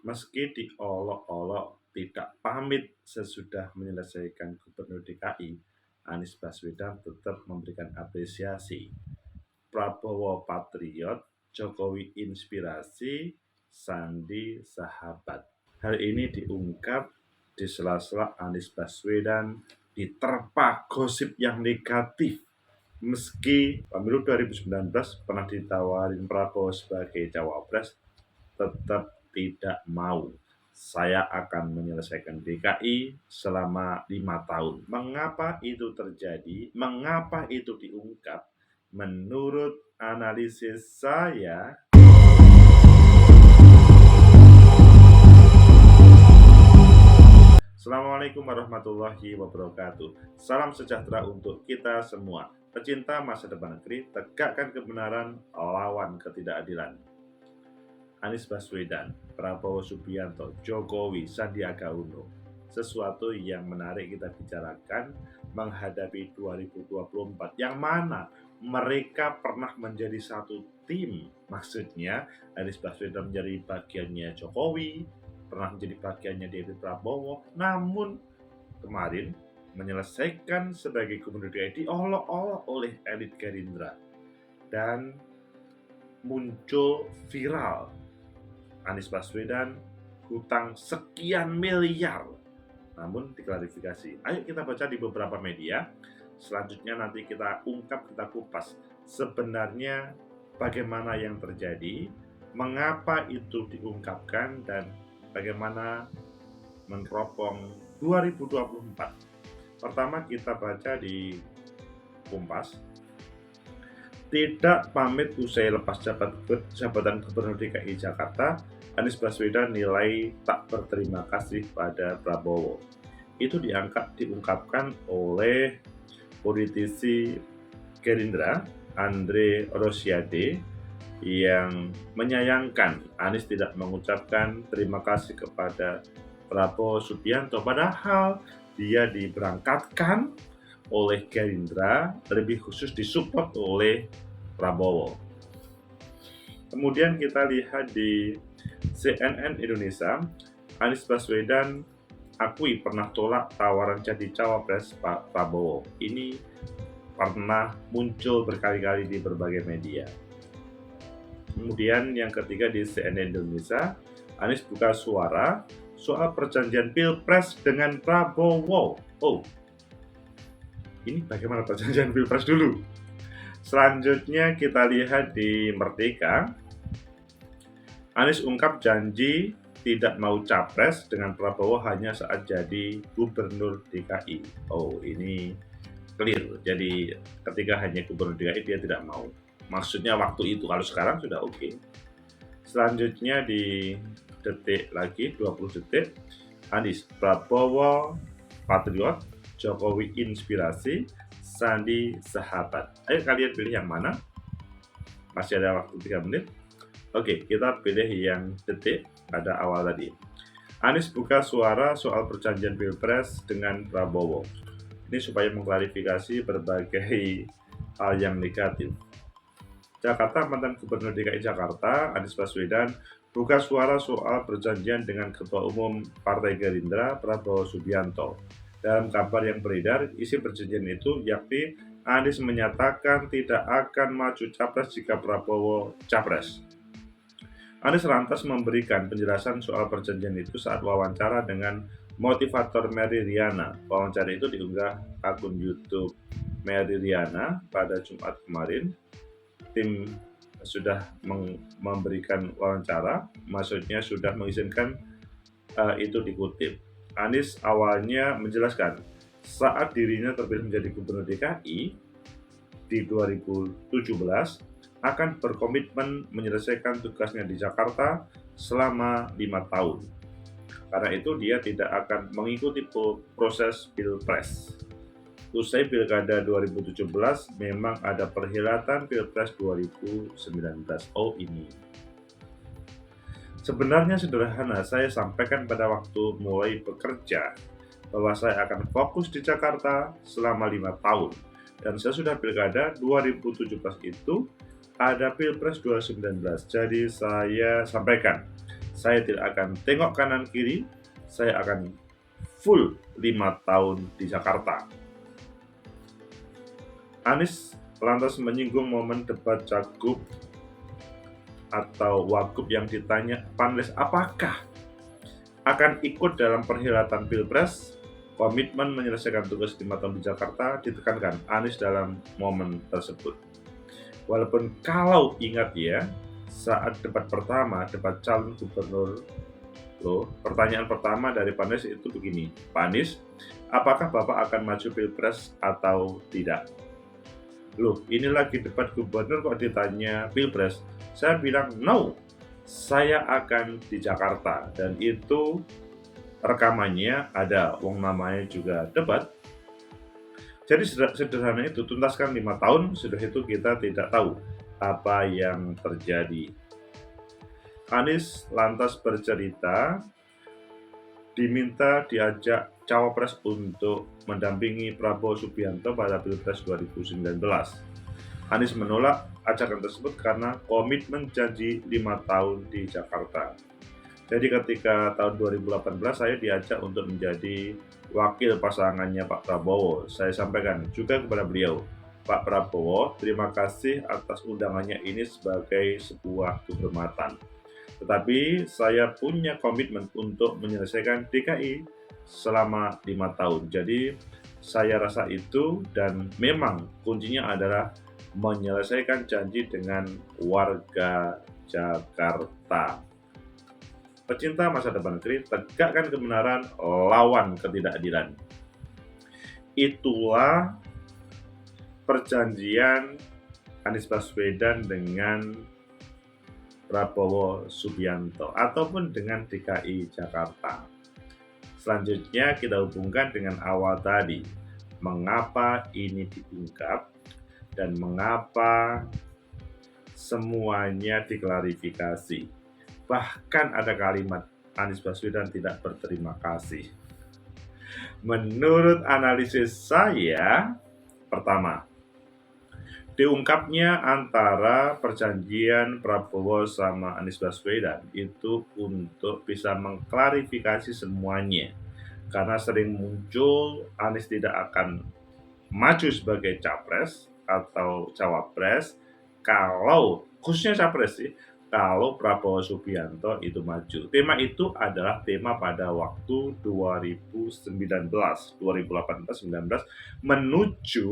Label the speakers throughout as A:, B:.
A: Meski diolok-olok tidak pamit sesudah menyelesaikan Gubernur DKI, Anies Baswedan tetap memberikan apresiasi. Prabowo patriot, Jokowi inspirasi, Sandi sahabat. Hal ini diungkap di sela-sela Anies Baswedan diterpa gosip yang negatif. Meski pemilu 2019 pernah ditawarin Prabowo sebagai cawapres, tetap tidak mau. Saya akan menyelesaikan DKI selama 5 tahun. Mengapa itu terjadi? Mengapa itu diungkap? Menurut analisis saya, Assalamualaikum warahmatullahi wabarakatuh. Salam sejahtera untuk kita semua. Pecinta masa depan negeri, tegakkan kebenaran, lawan ketidakadilan. Anies Baswedan, Prabowo Subianto, Jokowi, Sandiaga Uno. Sesuatu yang menarik kita bicarakan menghadapi 2024, yang mana mereka pernah menjadi satu tim. Maksudnya Anies Baswedan menjadi bagiannya Jokowi, pernah menjadi bagiannya David Prabowo, namun kemarin menyelesaikan sebagai gubernur DKI diolok-olok oleh elit Gerindra dan muncul viral Anies Baswedan hutang sekian miliar. Namun diklarifikasi. Ayo kita baca di beberapa media. Selanjutnya nanti kita ungkap, kita kupas sebenarnya bagaimana yang terjadi, mengapa itu diungkapkan, dan bagaimana meneropong 2024. Pertama kita baca di Kompas. Tidak pamit usai lepas jabatan Gubernur DKI Jakarta, Anies Baswedan nilai tak berterima kasih pada Prabowo. Itu diungkapkan oleh politisi Gerindra, Andre Rosiade, yang menyayangkan Anies tidak mengucapkan terima kasih kepada Prabowo Subianto, padahal dia diberangkatkan oleh Gerindra, lebih khusus disupport oleh Prabowo. Kemudian kita lihat di CNN Indonesia, Anies Baswedan akui pernah tolak tawaran jadi cawapres Pak Prabowo. Ini pernah muncul berkali-kali di berbagai media. Kemudian yang ketiga di CNN Indonesia, Anies buka suara soal perjanjian Pilpres dengan Prabowo. Ini bagaimana perjanjian Pilpres dulu? Selanjutnya kita lihat di Merdeka. Anies ungkap janji tidak mau capres dengan Prabowo hanya saat jadi gubernur DKI. Ini clear. Jadi ketika hanya gubernur DKI dia tidak mau. Maksudnya waktu itu, kalau sekarang sudah oke. Selanjutnya di detik lagi, 20 detik. Anies, Prabowo patriot, Jokowi inspirasi, Sandi sahabat. Ayo kalian pilih yang mana? Masih ada waktu 3 menit. Oke, kita pilih yang detik pada awal tadi. Anies buka suara soal perjanjian Pilpres dengan Prabowo. Ini supaya mengklarifikasi berbagai hal yang negatif. Jakarta, mantan Gubernur DKI Jakarta, Anies Baswedan, buka suara soal perjanjian dengan Ketua Umum Partai Gerindra, Prabowo Subianto. Dalam kabar yang beredar, isi perjanjian itu yakni Anies menyatakan tidak akan maju capres jika Prabowo capres. Anies lantas memberikan penjelasan soal perjanjian itu saat wawancara dengan motivator Mary Riana. Wawancara itu diunggah akun YouTube Mary Riana pada Jumat kemarin. Tim sudah memberikan wawancara, maksudnya sudah mengizinkan itu dikutip. Anies awalnya menjelaskan saat dirinya terpilih menjadi gubernur DKI di 2017 akan berkomitmen menyelesaikan tugasnya di Jakarta selama 5 tahun. Karena itu dia tidak akan mengikuti proses Pilpres. Usai Pilkada 2017 memang ada perhelatan Pilpres 2019. Ini sebenarnya sederhana, saya sampaikan pada waktu mulai bekerja bahwa saya akan fokus di Jakarta selama 5 tahun. Dan sesudah Pilkada 2017 itu ada Pilpres 2019. Jadi saya sampaikan, Saya tidak akan tengok kanan kiri, saya akan full 5 tahun di Jakarta. Anies lantas menyinggung momen debat Cagup atau Wagub yang ditanya panelis apakah akan ikut dalam perhelatan Pilpres. Komitmen menyelesaikan tugas 5 tahun di Jakarta ditekankan Anies dalam momen tersebut. Walaupun kalau ingat ya, saat debat pertama, debat calon gubernur, pertanyaan pertama dari panelis itu begini, Pak Anies, apakah Bapak akan maju Pilpres atau tidak? Loh, ini lagi debat gubernur kok ditanya Pilpres? Saya bilang, no, saya akan di Jakarta, dan itu rekamannya ada, wong namanya juga debat. Jadi sederhana itu, tuntaskan 5 tahun, sudah itu kita tidak tahu apa yang terjadi. Anies lantas bercerita diminta diajak cawapres untuk mendampingi Prabowo Subianto pada Pilpres 2019. Anies menolak ajakan tersebut karena komitmen janji 5 tahun di Jakarta. Jadi ketika tahun 2018 saya diajak untuk menjadi wakil pasangannya Pak Prabowo. Saya sampaikan juga kepada beliau, Pak Prabowo, terima kasih atas undangannya ini sebagai sebuah kehormatan. Tetapi saya punya komitmen untuk menyelesaikan DKI selama 5 tahun. Jadi saya rasa itu, dan memang kuncinya adalah menyelesaikan janji dengan warga Jakarta. Pecinta masa depan negeri, tegakkan kebenaran, lawan ketidakadilan. Itulah perjanjian Anies Baswedan dengan Prabowo Subianto ataupun dengan DKI Jakarta. Selanjutnya kita hubungkan dengan awal tadi. Mengapa ini diungkap dan mengapa semuanya diklarifikasi. Bahkan ada kalimat Anies Baswedan tidak berterima kasih. Menurut analisis saya, pertama, diungkapnya antara perjanjian Prabowo sama Anies Baswedan itu untuk bisa mengklarifikasi semuanya. Karena sering muncul Anies tidak akan maju sebagai capres atau cawapres kalau, khususnya capres sih, kalau Prabowo Subianto itu maju. Tema itu adalah tema pada waktu 2018 menuju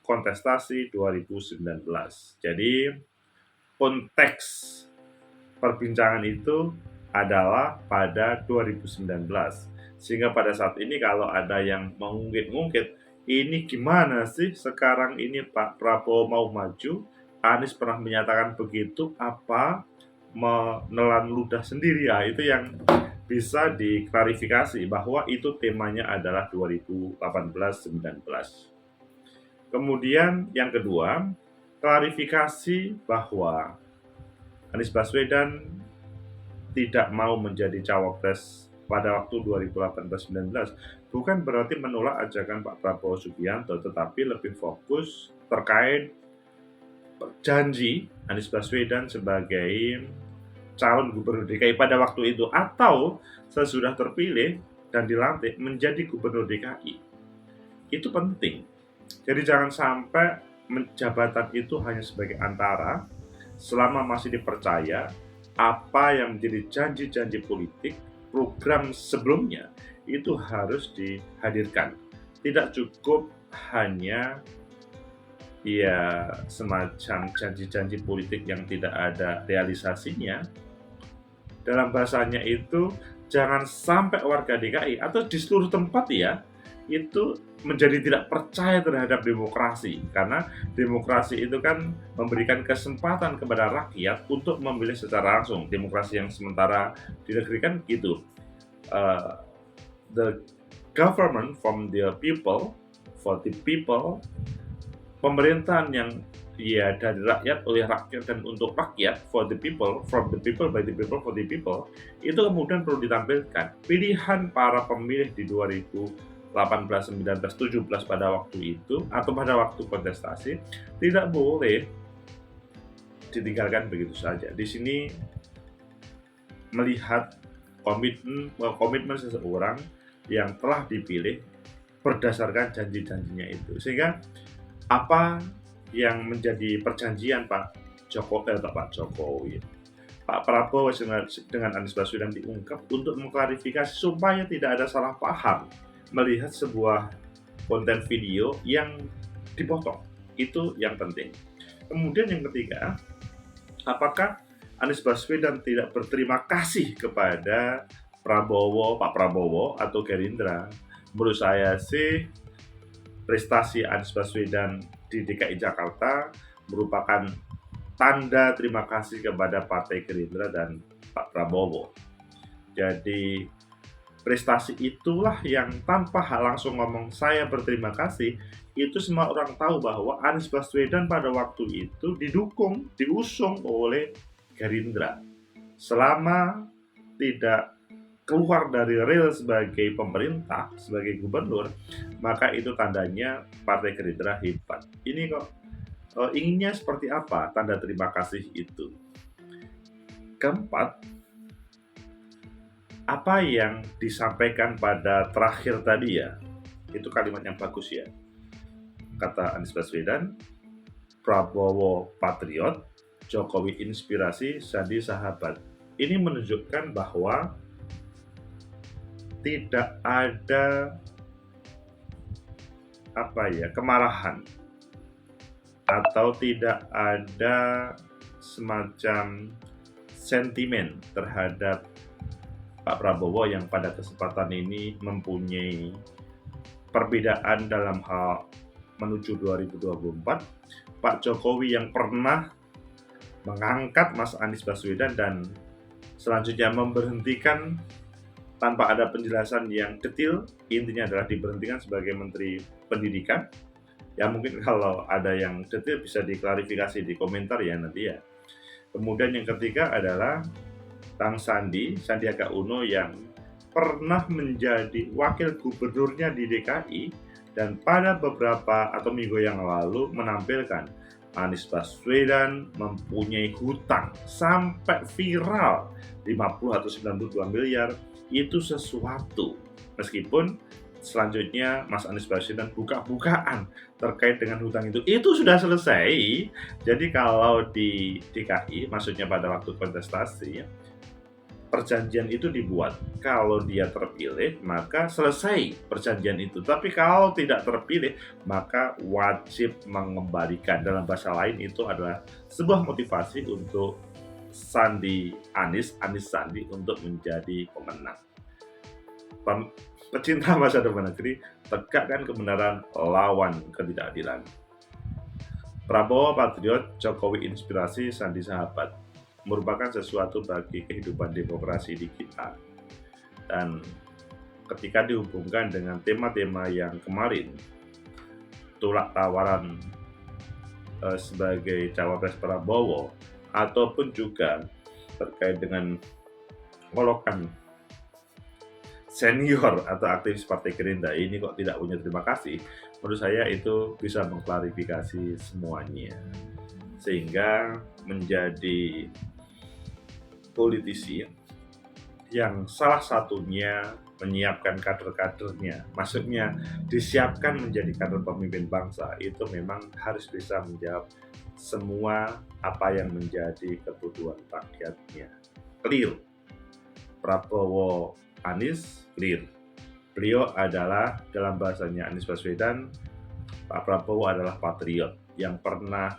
A: kontestasi 2019. Jadi konteks perbincangan itu adalah pada 2019. Sehingga pada saat ini kalau ada yang mengungkit-ungkit, ini gimana sih sekarang ini Pak Prabowo mau maju, Anies pernah menyatakan begitu, apa menelan ludah sendiri ya, itu yang bisa diklarifikasi bahwa itu temanya adalah 2018-19. Kemudian yang kedua, klarifikasi bahwa Anies Baswedan tidak mau menjadi cawapres pada waktu 2018-19 bukan berarti menolak ajakan Pak Prabowo Subianto, tetapi lebih fokus terkait janji Anies Baswedan sebagai calon gubernur DKI pada waktu itu atau sesudah terpilih dan dilantik menjadi gubernur DKI. Itu penting. Jadi jangan sampai jabatan itu hanya sebagai antara, selama masih dipercaya apa yang menjadi janji-janji politik, program sebelumnya itu harus dihadirkan. Tidak cukup hanya ya semacam janji-janji politik yang tidak ada realisasinya. Dalam bahasanya itu jangan sampai warga DKI atau di seluruh tempat ya itu menjadi tidak percaya terhadap demokrasi, karena demokrasi itu kan memberikan kesempatan kepada rakyat untuk memilih secara langsung. Demokrasi yang sementara di negeri kan gitu, the government from the people, for the people, pemerintahan yang ya dari rakyat, oleh rakyat, dan untuk rakyat, for the people, from the people, by the people, for the people, itu kemudian perlu ditampilkan. Pilihan para pemilih di 2018, 19, 17 pada waktu itu, atau pada waktu kontestasi, tidak boleh ditinggalkan begitu saja. Di sini melihat komitmen seseorang yang telah dipilih berdasarkan janji-janjinya itu. Sehingga apa yang menjadi perjanjian Pak Jokowi, Pak Prabowo dengan Anies Baswedan diungkap untuk mengklarifikasi supaya tidak ada salah paham melihat sebuah konten video yang dipotong. Itu yang penting. Kemudian yang ketiga, apakah Anies Baswedan tidak berterima kasih kepada Pak Prabowo atau Gerindra? Menurut saya sih prestasi Anies Baswedan di DKI Jakarta merupakan tanda terima kasih kepada Partai Gerindra dan Pak Prabowo. Jadi prestasi itulah yang tanpa langsung ngomong saya berterima kasih, itu semua orang tahu bahwa Anies Baswedan pada waktu itu diusung oleh Gerindra. Selama tidak keluar dari real sebagai pemerintah, sebagai gubernur, maka itu tandanya Partai Gerindra hebat. Ini kok inginnya seperti apa tanda terima kasih itu? Keempat, apa yang disampaikan pada terakhir tadi ya, itu kalimat yang bagus ya. Kata Anies Baswedan, Prabowo patriot, Jokowi inspirasi, Sandi sahabat. Ini menunjukkan bahwa tidak ada kemarahan atau tidak ada semacam sentimen terhadap Pak Prabowo yang pada kesempatan ini mempunyai perbedaan dalam hal menuju 2024. Pak Jokowi yang pernah mengangkat Mas Anies Baswedan dan selanjutnya memberhentikan tanpa ada penjelasan yang detail, intinya adalah diberhentikan sebagai Menteri Pendidikan. Ya mungkin kalau ada yang detail bisa diklarifikasi di komentar ya nanti ya. Kemudian yang ketiga adalah Bang Sandiaga Uno yang pernah menjadi wakil gubernurnya di DKI dan pada beberapa atau minggu yang lalu menampilkan Anies Baswedan mempunyai hutang sampai viral 50 atau 92 miliar. Itu sesuatu, meskipun selanjutnya Mas Anies Baswedan buka-bukaan terkait dengan hutang itu sudah selesai. Jadi kalau di DKI, maksudnya pada waktu kontestasi, perjanjian itu dibuat. Kalau dia terpilih, maka selesai perjanjian itu. Tapi kalau tidak terpilih, maka wajib mengembalikan. Dalam bahasa lain itu adalah sebuah motivasi untuk Anies Sandi untuk menjadi pemenang. Pecinta masa depan negeri, tegakkan kebenaran, lawan ketidakadilan. Prabowo patriot, Jokowi inspirasi, Sandi sahabat, merupakan sesuatu bagi kehidupan demokrasi di kita. Dan ketika dihubungkan dengan tema-tema yang kemarin, tolak tawaran sebagai cawapres Prabowo, ataupun juga terkait dengan ngolokan senior atau aktivis Partai Gerindra ini kok tidak punya terima kasih, menurut saya itu bisa mengklarifikasi semuanya sehingga menjadi politisi yang salah satunya menyiapkan kader-kadernya, maksudnya disiapkan menjadi kader pemimpin bangsa, itu memang harus bisa menjawab semua apa yang menjadi kebutuhan rakyatnya. Clear. Prabowo Anies clear. Beliau adalah, dalam bahasanya Anies Baswedan, Pak Prabowo adalah patriot yang pernah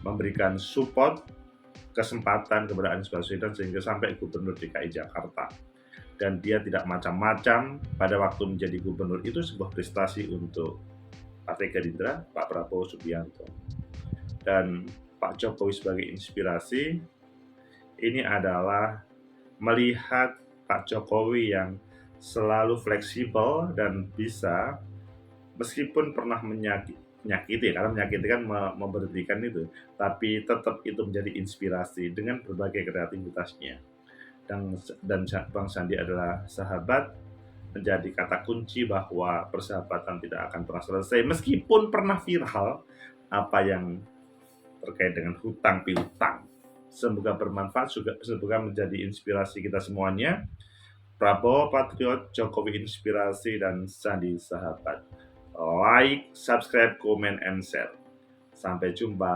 A: memberikan support, kesempatan kepada Anies Baswedan sehingga sampai gubernur DKI Jakarta. Dan dia tidak macam-macam pada waktu menjadi gubernur, itu sebuah prestasi untuk Partai Gerindra, Pak Prabowo Subianto. Dan Pak Jokowi sebagai inspirasi, ini adalah melihat Pak Jokowi yang selalu fleksibel dan bisa, meskipun pernah menyakiti, karena menyakiti kan memberhentikan itu, tapi tetap itu menjadi inspirasi dengan berbagai kreativitasnya. Dan Bang Sandi adalah sahabat, menjadi kata kunci bahwa persahabatan tidak akan pernah selesai, meskipun pernah viral apa yang terkait dengan hutang piutang. Semoga bermanfaat, juga semoga menjadi inspirasi kita semuanya. Prabowo Patriot, Jokowi Inspirasi, dan Sandi Sahabat. Like, subscribe, comment, and share. Sampai jumpa.